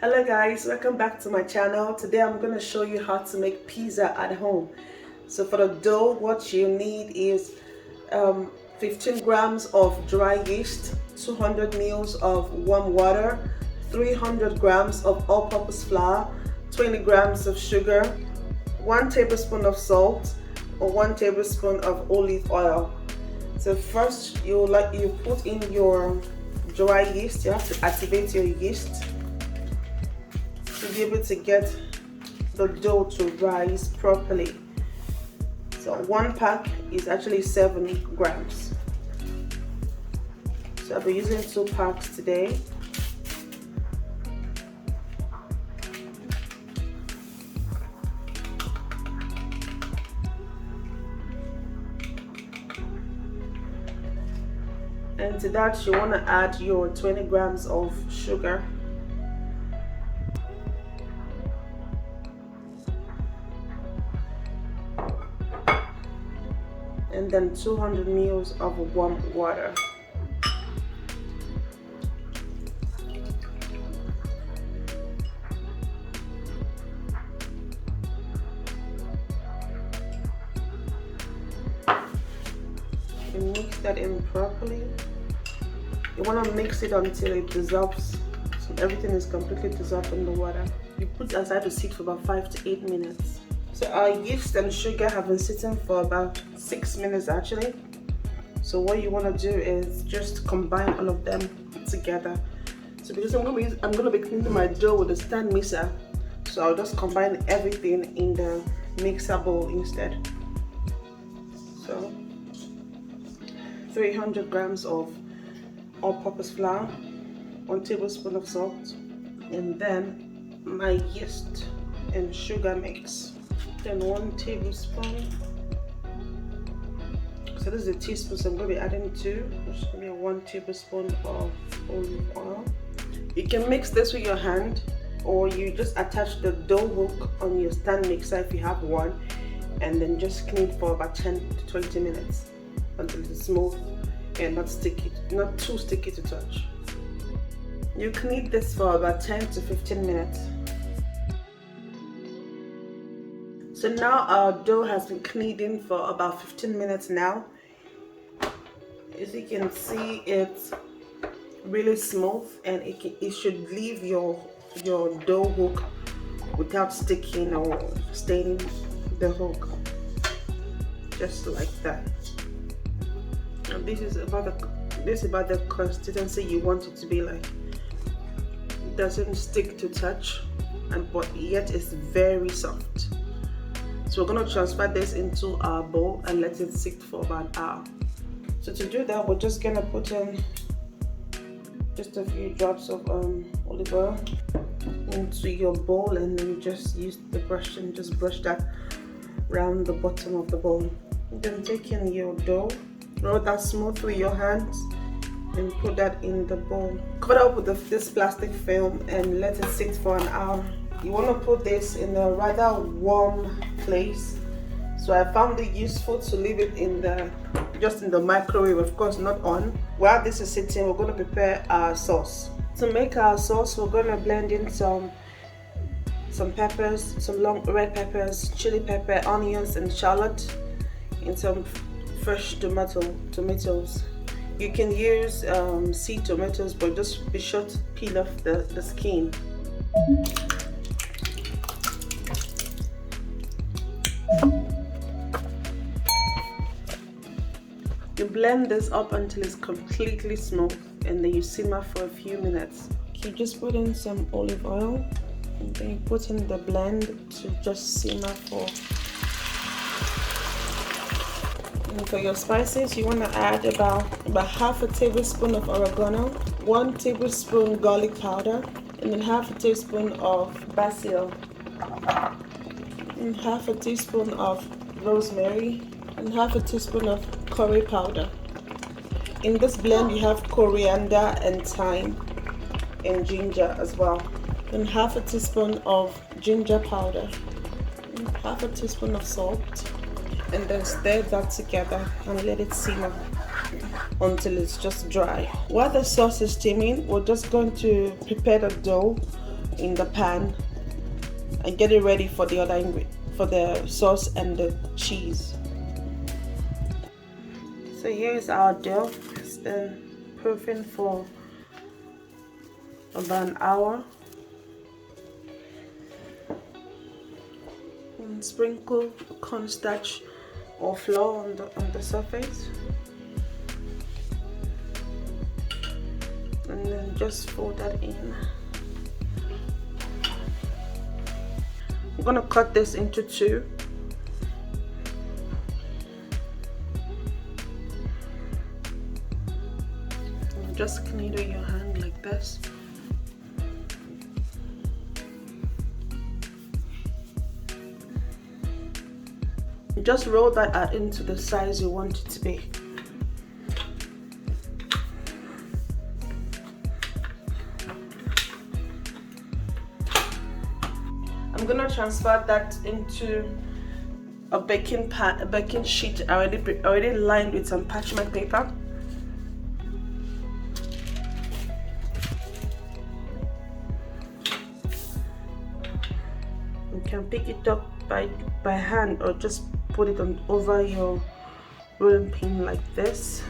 Hello guys, welcome back to my channel. Today I'm going to show you how to make pizza at home. So for the dough, what you need is 15 grams of dry yeast, 200 ml of warm water, 300 grams of all-purpose flour, 20 grams of sugar, 1 tablespoon of salt, or 1 tablespoon of olive oil. So first you put in your dry yeast. You have to activate your yeast to be able to get the dough to rise properly. So 1 pack is actually 7 grams. So I'll be using 2 packs today. And to that you want to add your 20 grams of sugar. And then 200 ml of warm water. You mix that in properly. You want to mix it until it dissolves, so everything is completely dissolved in the water. You put it aside to sit for about 5 to 8 minutes. So our yeast and sugar have been sitting for about 6 minutes actually. So what you want to do is just combine all of them together. So because I'm going to be cleaning my dough with a stand mixer, so I'll just combine everything in the mixer bowl instead. So 300 grams of all-purpose flour, 1 tablespoon of salt, and then my yeast and sugar mix. Then 1 tablespoon. So this is a teaspoon, so I'm going to be adding 2, which is going to be 1 tablespoon of olive oil. You can mix this with your hand, or you just attach the dough hook on your stand mixer if you have one, and then just knead for about 10 to 20 minutes until it's smooth and not sticky, not too sticky to touch. You knead this for about 10 to 15 minutes. So now our dough has been kneading for about 15 minutes now. As you can see, it's really smooth, and it should leave your dough hook without sticking or staining the hook, just like that. And this is about the consistency you want it to be like. It doesn't stick to touch, but yet it's very soft. So we're going to transfer this into our bowl and let it sit for about an hour. So to do that, we're just going to put in just a few drops of olive oil into your bowl, and then just use the brush and just brush that around the bottom of the bowl. Then take in your dough, roll that smooth with your hands, and put that in the bowl. Cover it up with this plastic film and let it sit for an hour. You want to put this in a rather warm place. So I found it useful to leave it just in the microwave, of course not on. While this is sitting, we're going to prepare our sauce. To make our sauce, we're going to blend in some peppers, some long red peppers, chili pepper, onions, and shallot, and some fresh tomatoes. You can use seed tomatoes, but just be sure to peel off the skin. You blend this up until it's completely smooth, and then you simmer for a few minutes. You just put in some olive oil, and then you put in the blend to just simmer for. And for your spices, you want to add about half a tablespoon of oregano, 1 tablespoon garlic powder, and then half a teaspoon of basil, and half a teaspoon of rosemary, and half a teaspoon of curry powder. In this blend you have coriander and thyme and ginger as well, and half a teaspoon of ginger powder, and half a teaspoon of salt, and then stir that together and let it simmer until it's just dry. While the sauce is steaming, we're just going to prepare the dough. in the pan and get it ready for the other ingredient, for the sauce and the cheese. So here's our dough. It's been proofing for about an hour. And sprinkle cornstarch or flour on the surface, and then just fold that in. I'm gonna cut this into two. And just knead your hand like this. Just roll that out into the size you want it to be. I'm gonna transfer that into a baking pan, a baking sheet already lined with some parchment paper. You can pick it up by hand or just put it on over your rolling pin like this,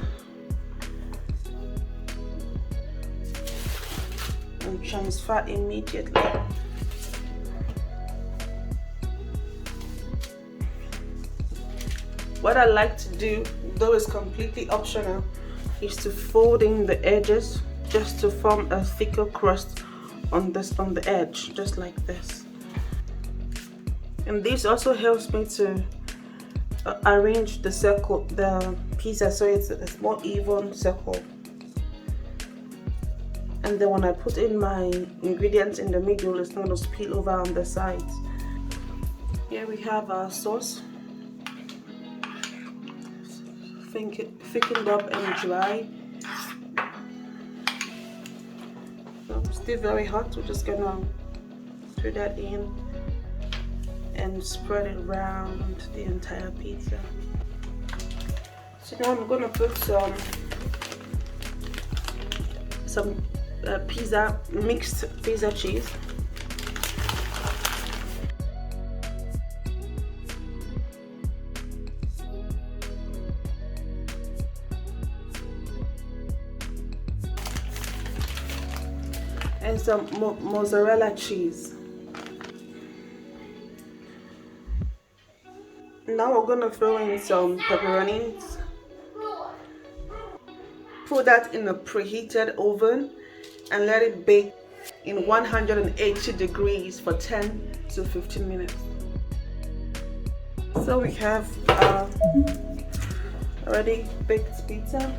and transfer immediately. What I like to do, though it's completely optional, is to fold in the edges just to form a thicker crust on the edge, just like this. And this also helps me to arrange the pizza so it's a more even circle. And then when I put in my ingredients in the middle, it's not going to spill over on the sides. Here we have our sauce, thickened up and dry. Still very hot. We're just gonna put that in and spread it around the entire pizza. So now I'm gonna put some mixed pizza cheese. And some mozzarella cheese. Now we're gonna throw in some pepperonis. Put that in a preheated oven and let it bake in 180 degrees for 10 to 15 minutes. So we have already baked pizza.